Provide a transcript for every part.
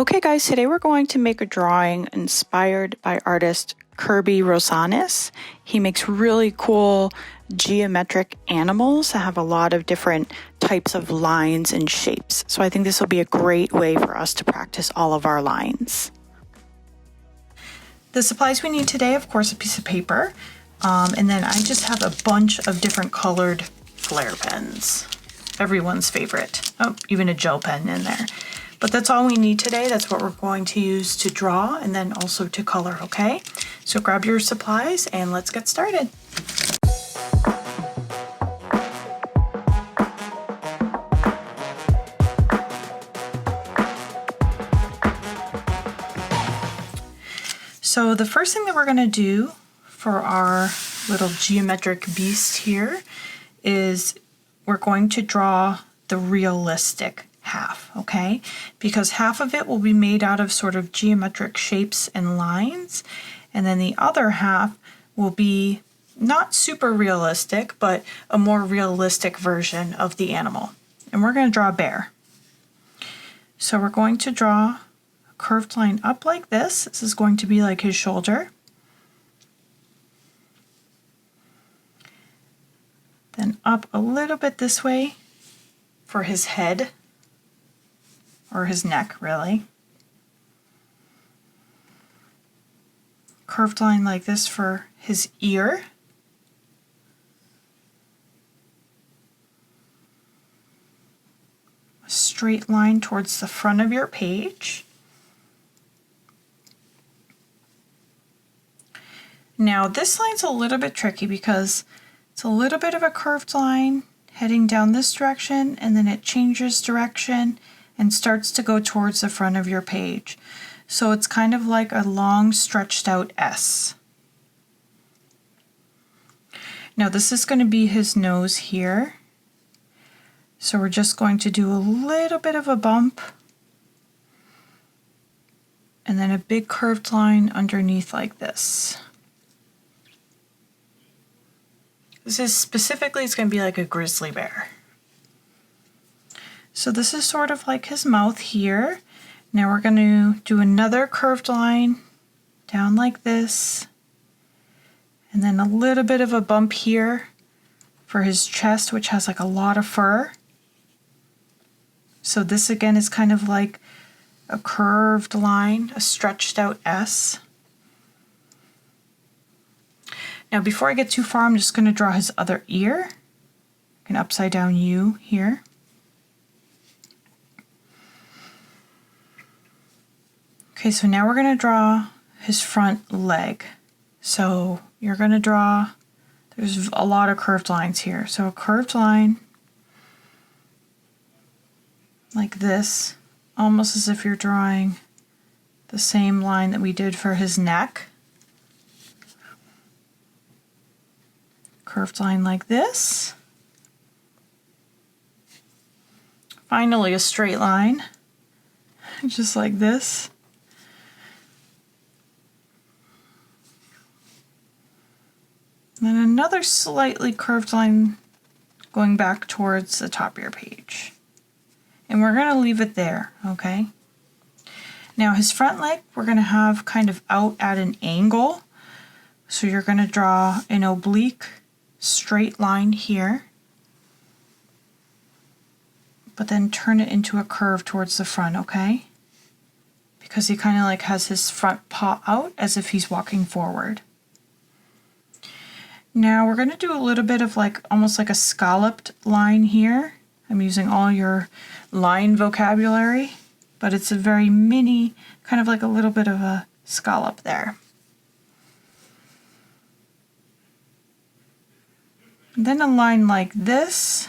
Okay guys, today we're going to make a drawing inspired by artist Kerby Rosanes. He makes really cool geometric animals that have a lot of different types of lines and shapes. So I think this will be a great way for us to practice all of our lines. The supplies we need today, of course, a piece of paper, and then I just have a bunch of different colored Flair pens. Everyone's favorite. Oh, even a gel pen in there. But that's all we need today. That's what we're going to use to draw and then also to color, okay? So grab your supplies and let's get started. So the first thing that we're gonna do for our little geometric beast here is we're going to draw the realistic half, okay? Because half of it will be made out of sort of geometric shapes and lines, and then the other half will be not super realistic, but a more realistic version of the animal. And we're going to draw a bear. So we're going to draw a curved line up like this. This is going to be like his shoulder. Then up a little bit this way for his head. Or his neck, really. Curved line like this for his ear. A straight line towards the front of your page. Now this line's a little bit tricky because it's a little bit of a curved line heading down this direction, and then it changes direction and starts to go towards the front of your page. So it's kind of like a long stretched out S. Now this is going to be his nose here. So we're just going to do a little bit of a bump and then a big curved line underneath like this. This is specifically, it's going to be like a grizzly bear. So this is sort of like his mouth here. Now we're going to do another curved line down like this. And then a little bit of a bump here for his chest, which has like a lot of fur. So this again is kind of like a curved line, a stretched out S. Now before I get too far, I'm just going to draw his other ear. An upside down U here. Okay, so now we're going to draw his front leg. So you're going to draw, there's a lot of curved lines here. So a curved line like this, almost as if you're drawing the same line that we did for his neck. Curved line like this. Finally, a straight line, just like this. Then another slightly curved line going back towards the top of your page. And we're going to leave it there, okay? Now his front leg, we're going to have kind of out at an angle. So you're going to draw an oblique straight line here, but then turn it into a curve towards the front, okay? Because he kind of like has his front paw out as if he's walking forward. Now we're going to do a little bit of like almost like a scalloped line here. I'm using all your line vocabulary, but it's a very mini, kind of like a little bit of a scallop there. And then a line like this,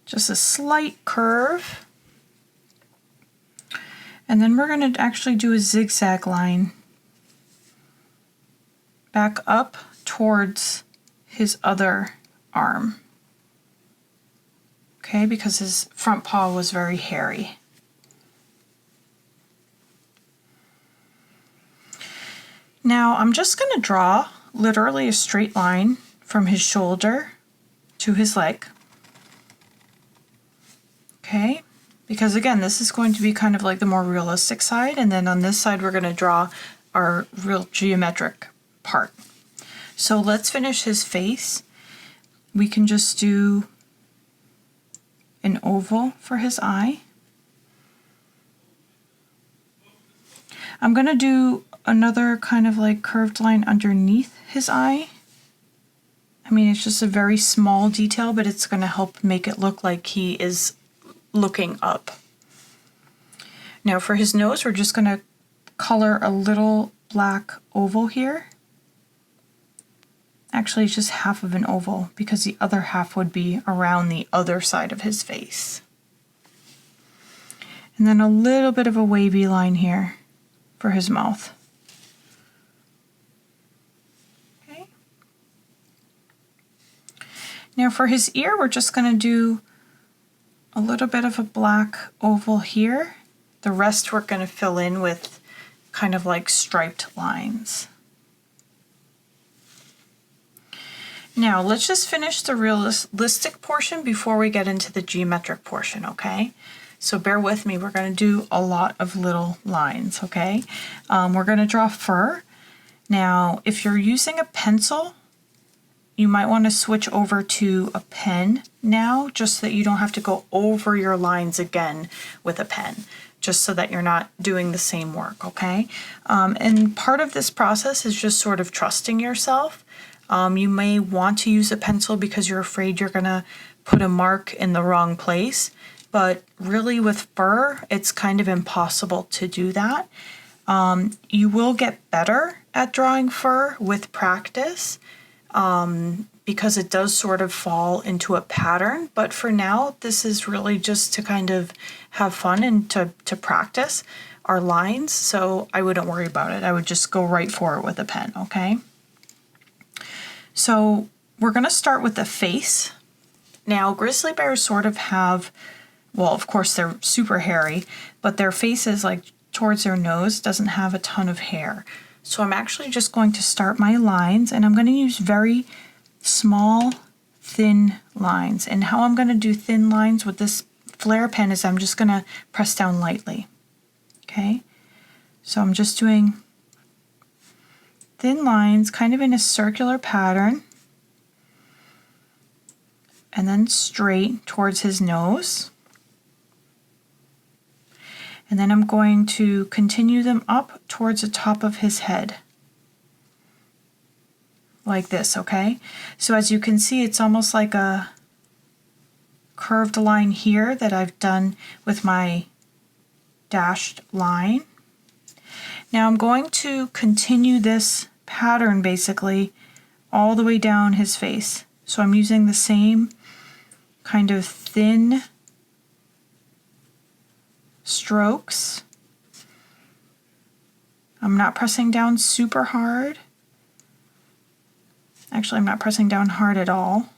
just a slight curve. And then we're going to actually do a zigzag line back up towards his other arm. Okay, because his front paw was very hairy. Now I'm just going to draw literally a straight line from his shoulder to his leg. Okay, because again, this is going to be kind of like the more realistic side, and then on this side we're going to draw our real geometric part. So let's finish his face. We can just do an oval for his eye. I'm going to do another kind of like curved line underneath his eye. I mean, it's just a very small detail, but it's going to help make it look like he is looking up. Now for his nose, we're just going to color a little black oval here. Actually, it's just half of an oval because the other half would be around the other side of his face. And then a little bit of a wavy line here for his mouth. Okay. Now for his ear, we're just going to do a little bit of a black oval here. The rest we're going to fill in with kind of like striped lines. Now let's just finish the realistic portion before we get into the geometric portion, okay? So bear with me, we're going to do a lot of little lines, okay? We're going to draw fur. Now, if you're using a pencil, you might want to switch over to a pen now, just so that you don't have to go over your lines again with a pen, just so that you're not doing the same work, okay? And part of this process is just sort of trusting yourself. You may want to use a pencil because you're afraid you're going to put a mark in the wrong place, but really with fur, it's kind of impossible to do that. You will get better at drawing fur with practice because it does sort of fall into a pattern, but for now, this is really just to kind of have fun and to practice our lines, so I wouldn't worry about it. I would just go right for it with a pen, okay? So we're going to start with the face. Now, grizzly bears sort of have, well, of course they're super hairy, but their faces, like towards their nose, doesn't have a ton of hair. So I'm actually just going to start my lines, and I'm going to use very small, thin lines. And how I'm going to do thin lines with this flare pen is I'm just going to press down lightly. Okay? So I'm just doing thin lines, kind of in a circular pattern, and then straight towards his nose. And then I'm going to continue them up towards the top of his head. Like this, okay? So as you can see, it's almost like a curved line here that I've done with my dashed line. Now I'm going to continue this pattern basically all the way down his face. So I'm using the same kind of thin strokes. I'm not pressing down super hard. Actually, I'm not pressing down hard at all.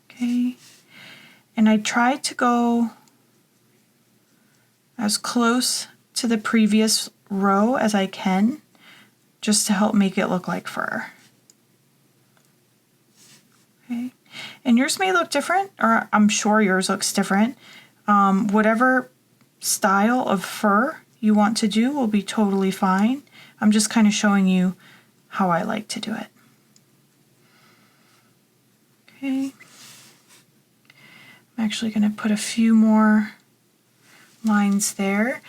Okay. And I tried to go as close to the previous row as I can, just to help make it look like fur. Okay. And yours may look different, or I'm sure yours looks different. Whatever style of fur you want to do will be totally fine. I'm just kind of showing you how I like to do it. Okay. I'm actually going to put a few more lines there.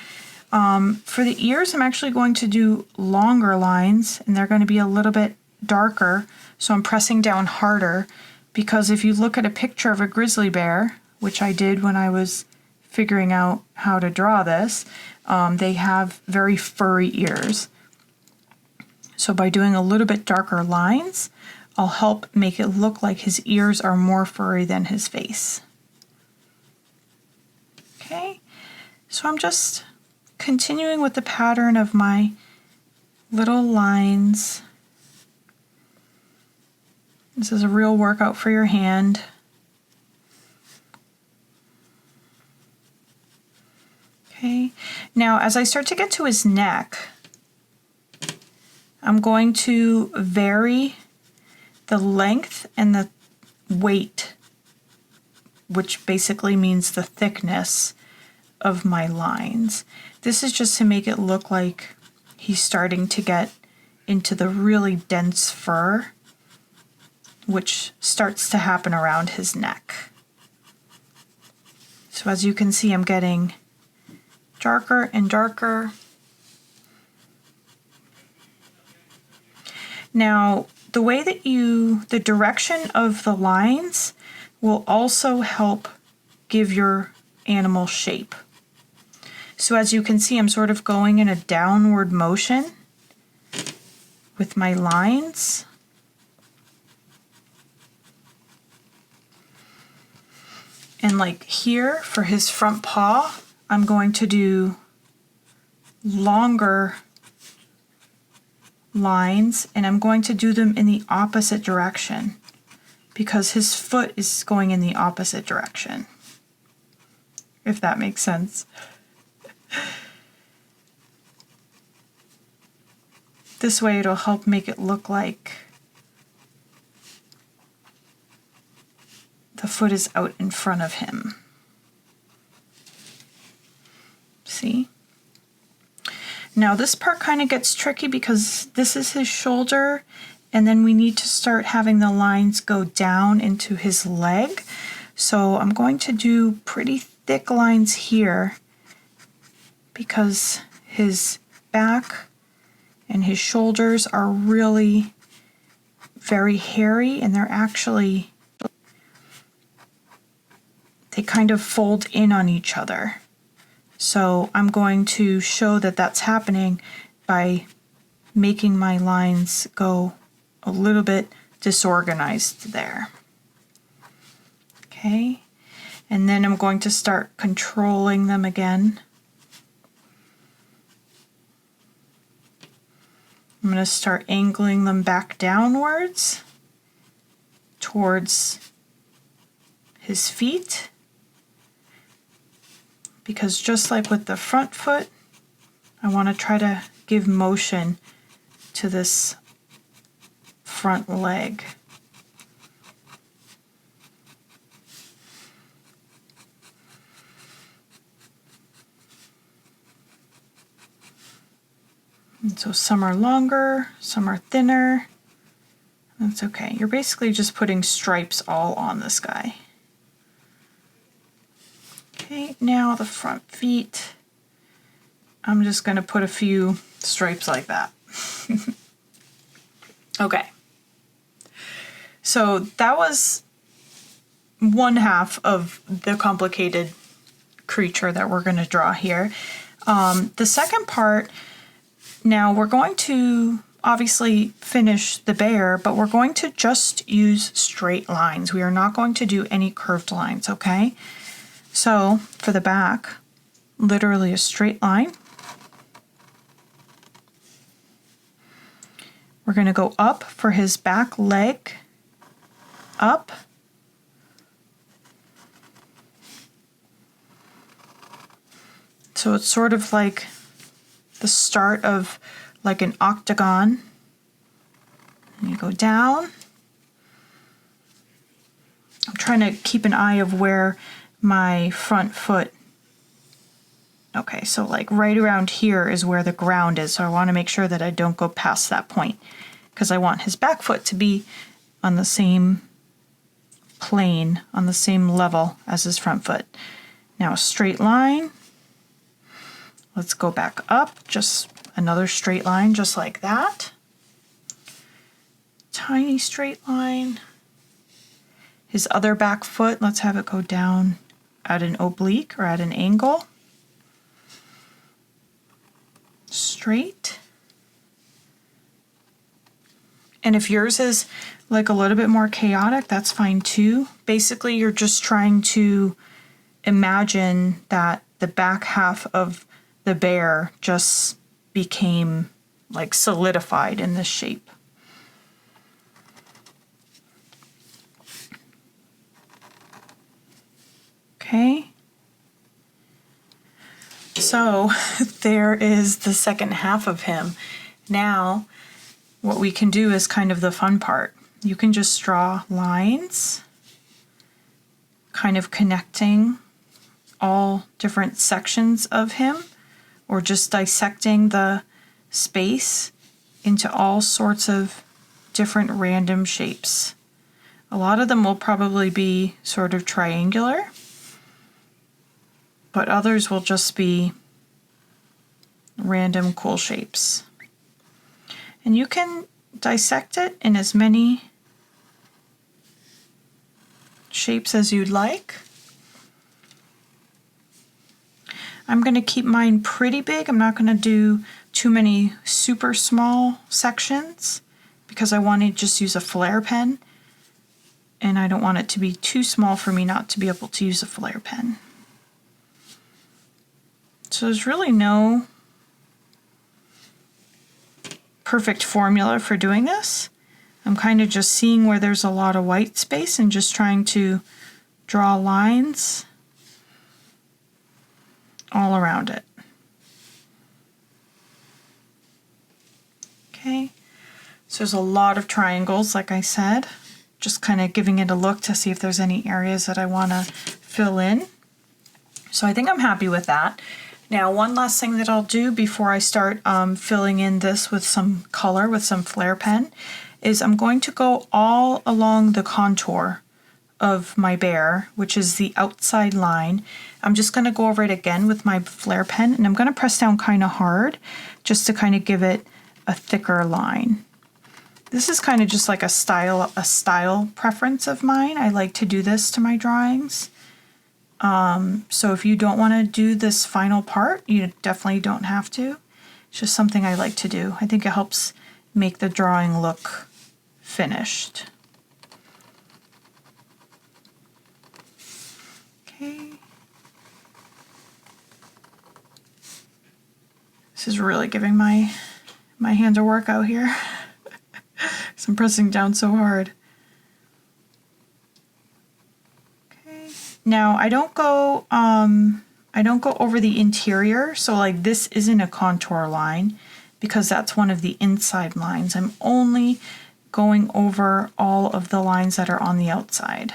For the ears, I'm actually going to do longer lines, and they're going to be a little bit darker, so I'm pressing down harder, because if you look at a picture of a grizzly bear, which I did when I was figuring out how to draw this, they have very furry ears. So by doing a little bit darker lines, I'll help make it look like his ears are more furry than his face. Okay, so I'm just continuing with the pattern of my little lines. This is a real workout for your hand. Okay, now as I start to get to his neck, I'm going to vary the length and the weight which basically means the thickness of my lines. This is just to make it look like he's starting to get into the really dense fur, which starts to happen around his neck. So as you can see, I'm getting darker and darker. Now, the way that the direction of the lines will also help give your animal shape. So as you can see, I'm sort of going in a downward motion with my lines. And like here for his front paw, I'm going to do longer lines, and I'm going to do them in the opposite direction because his foot is going in the opposite direction, if that makes sense. This way it'll help make it look like the foot is out in front of him. See? Now this part kind of gets tricky because this is his shoulder, and then we need to start having the lines go down into his leg. So I'm going to do pretty thick lines here because his back and his shoulders are really very hairy, and they kind of fold in on each other. So I'm going to show that that's happening by making my lines go a little bit disorganized there. Okay, and then I'm going to start controlling them again. I'm going to start angling them back downwards towards his feet. Because just like with the front foot, I want to try to give motion to this front leg. And so some are longer, some are thinner. That's okay. You're basically just putting stripes all on this guy. Okay, now the front feet, I'm just going to put a few stripes like that. Okay, so that was one half of the complicated creature that we're going to draw here. The second part, now we're going to obviously finish the bear, but we're going to just use straight lines. We are not going to do any curved lines, okay? So for the back, literally a straight line. We're going to go up for his back leg, up. So it's sort of like the start of like an octagon. And you go down. I'm trying to keep an eye of where my front foot, okay, so like right around here is where the ground is, so I want to make sure that I don't go past that point because I want his back foot to be on the same plane, on the same level as his front foot. Now a straight line, let's go back up, just another straight line just like that, tiny straight line. His other back foot, let's have it go down at an oblique or at an angle. Straight. And if yours is like a little bit more chaotic, that's fine too. Basically, you're just trying to imagine that the back half of the bear just became like solidified in this shape. Okay, so there is the second half of him. Now, what we can do is kind of the fun part. You can just draw lines kind of connecting all different sections of him, or just dissecting the space into all sorts of different random shapes. A lot of them will probably be sort of triangular, but others will just be random cool shapes. And you can dissect it in as many shapes as you'd like. I'm going to keep mine pretty big. I'm not going to do too many super small sections because I want to just use a flare pen, and I don't want it to be too small for me not to be able to use a flare pen. So there's really no perfect formula for doing this. I'm kind of just seeing where there's a lot of white space and just trying to draw lines all around it. Okay, so there's a lot of triangles, like I said, just kind of giving it a look to see if there's any areas that I want to fill in. So I think I'm happy with that. Now, one last thing that I'll do before I start filling in this with some color, with some flare pen, is I'm going to go all along the contour of my bear, which is the outside line. I'm just going to go over it again with my flare pen, and I'm going to press down kind of hard just to kind of give it a thicker line. This is kind of just like a style preference of mine. I like to do this to my drawings. So if you don't want to do this final part, you definitely don't have to. It's just something I like to do. I think it helps make the drawing look finished. Okay. This is really giving my hand a workout here. So I'm pressing down so hard. Okay. Now I don't go over the interior, so like this isn't a contour line because that's one of the inside lines. I'm only going over all of the lines that are on the outside.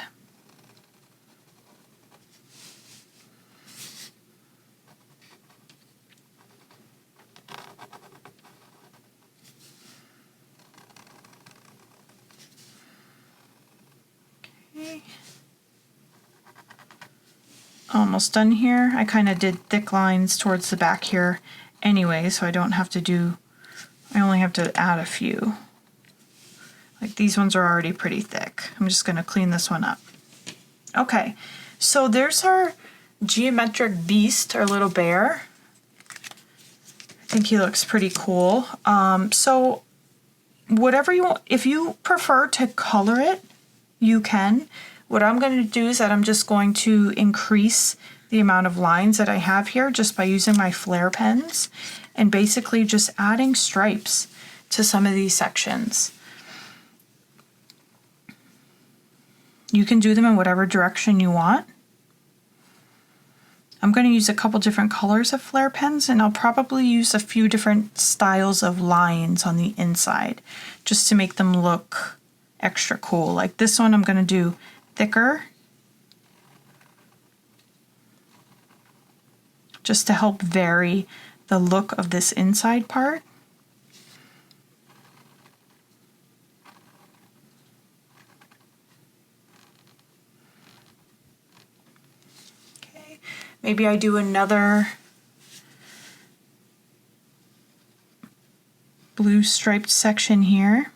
Almost done here. I kind of did thick lines towards the back here anyway, so I don't have to do, I only have to add a few. Like these ones are already pretty thick. I'm just going to clean this one up. Okay, so there's our geometric beast, our little bear. I think he looks pretty cool. So whatever you want, if you prefer to color it, you can. What I'm going to do is that I'm just going to increase the amount of lines that I have here just by using my flare pens and basically just adding stripes to some of these sections. You can do them in whatever direction you want. I'm going to use a couple different colors of flare pens, and I'll probably use a few different styles of lines on the inside just to make them look extra cool. Like this one I'm going to do thicker just to help vary the look of this inside part. Okay, maybe I do another blue striped section here.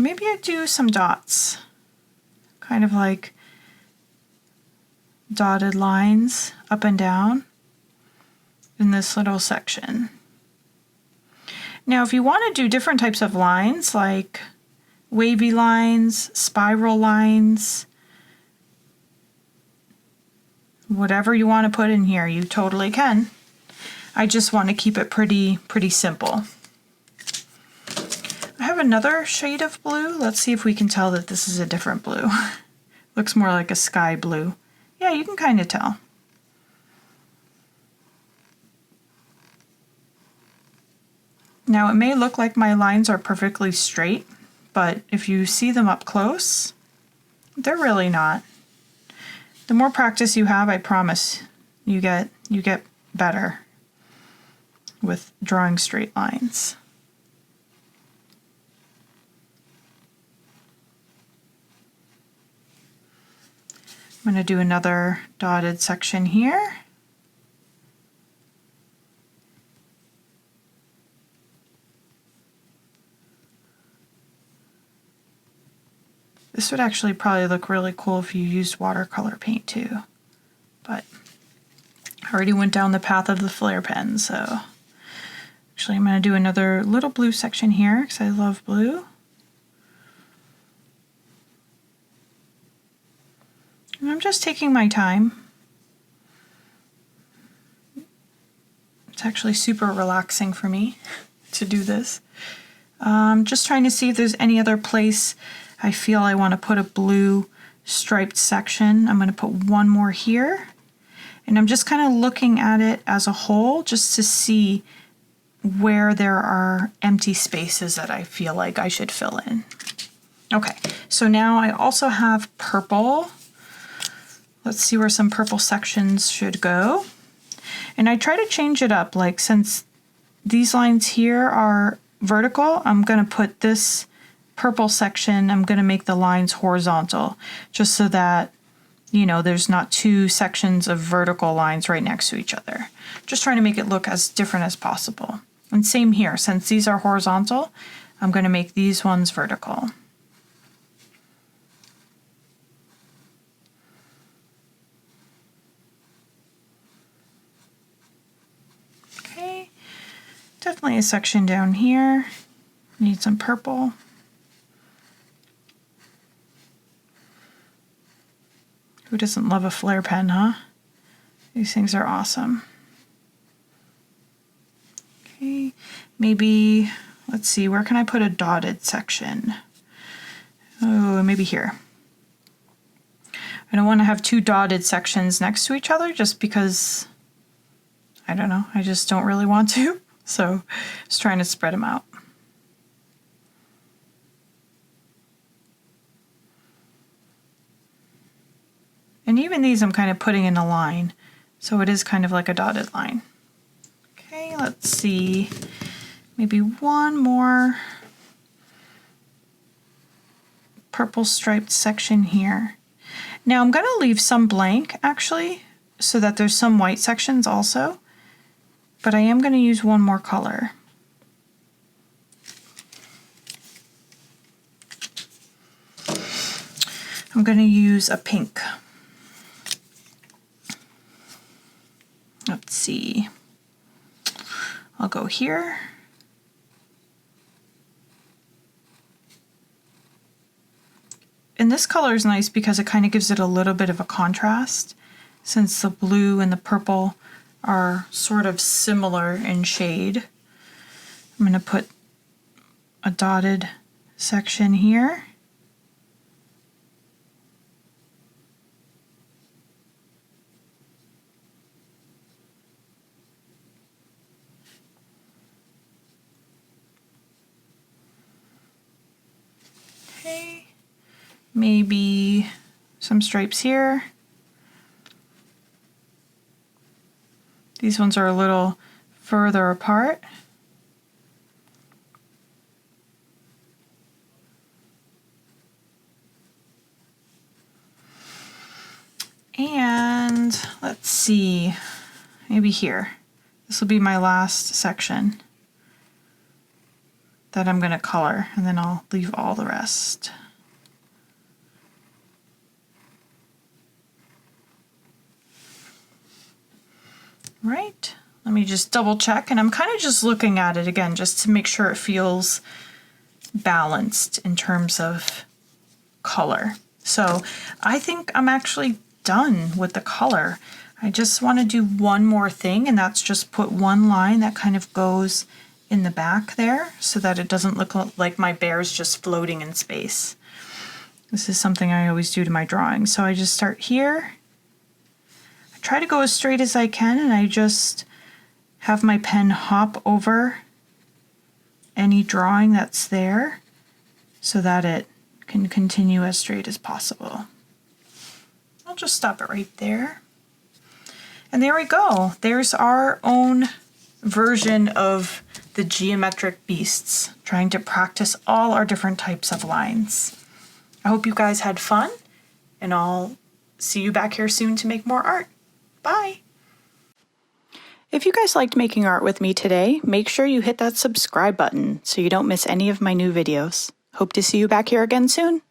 Maybe I do some dots, kind of like dotted lines up and down in this little section. Now, if you want to do different types of lines, like wavy lines, spiral lines, whatever you want to put in here, you totally can. I just want to keep it pretty simple. I have another shade of blue. Let's see if we can tell that this is a different blue. Looks more like a sky blue. Yeah, you can kind of tell. Now it may look like my lines are perfectly straight, but if you see them up close, they're really not. The more practice you have, I promise you get better with drawing straight lines. I'm going to do another dotted section here. This would actually probably look really cool if you used watercolor paint too, but I already went down the path of the flare pen, so actually I'm going to do another little blue section here because I love blue. And I'm just taking my time. It's actually super relaxing for me to do this. Just trying to see if there's any other place I feel I want to put a blue striped section. I'm going to put one more here. And I'm just kind of looking at it as a whole just to see where there are empty spaces that I feel like I should fill in. Okay, so now I also have purple. Let's see where some purple sections should go. And I try to change it up, like since these lines here are vertical, I'm going to put this purple section, I'm going to make the lines horizontal, just so that, you know, there's not two sections of vertical lines right next to each other. Just trying to make it look as different as possible. And same here, since these are horizontal, I'm going to make these ones vertical. Okay, definitely a section down here. Need some purple. Who doesn't love a flare pen, huh? These things are awesome. Okay, maybe, let's see, where can I put a dotted section? Oh, maybe here. I don't want to have two dotted sections next to each other just because, I don't know, I just don't really want to. So just trying to spread them out. And even these I'm kind of putting in a line, so it is kind of like a dotted line. Okay, let's see, maybe one more purple striped section here. Now I'm going to leave some blank actually, so that there's some white sections also, but I am going to use one more color. I'm going to use a pink. Let's see, I'll go here. And this color is nice because it kind of gives it a little bit of a contrast, since the blue and the purple are sort of similar in shade. I'm going to put a dotted section here. Maybe some stripes here. These ones are a little further apart. And let's see, maybe here. This will be my last section that I'm going to color, and then I'll leave all the rest. Right, let me just double check, and I'm kind of just looking at it again just to make sure it feels balanced in terms of color. So I think I'm actually done with the color. I just want to do one more thing, and that's just put one line that kind of goes in the back there so that it doesn't look like my bear's just floating in space. This is something I always do to my drawings. So I just start here. I try to go as straight as I can, and I just have my pen hop over any drawing that's there so that it can continue as straight as possible. I'll just stop it right there. And there we go. There's our own version of the geometric beasts, trying to practice all our different types of lines. I hope you guys had fun, and I'll see you back here soon to make more art. Bye! If you guys liked making art with me today, make sure you hit that subscribe button so you don't miss any of my new videos. Hope to see you back here again soon.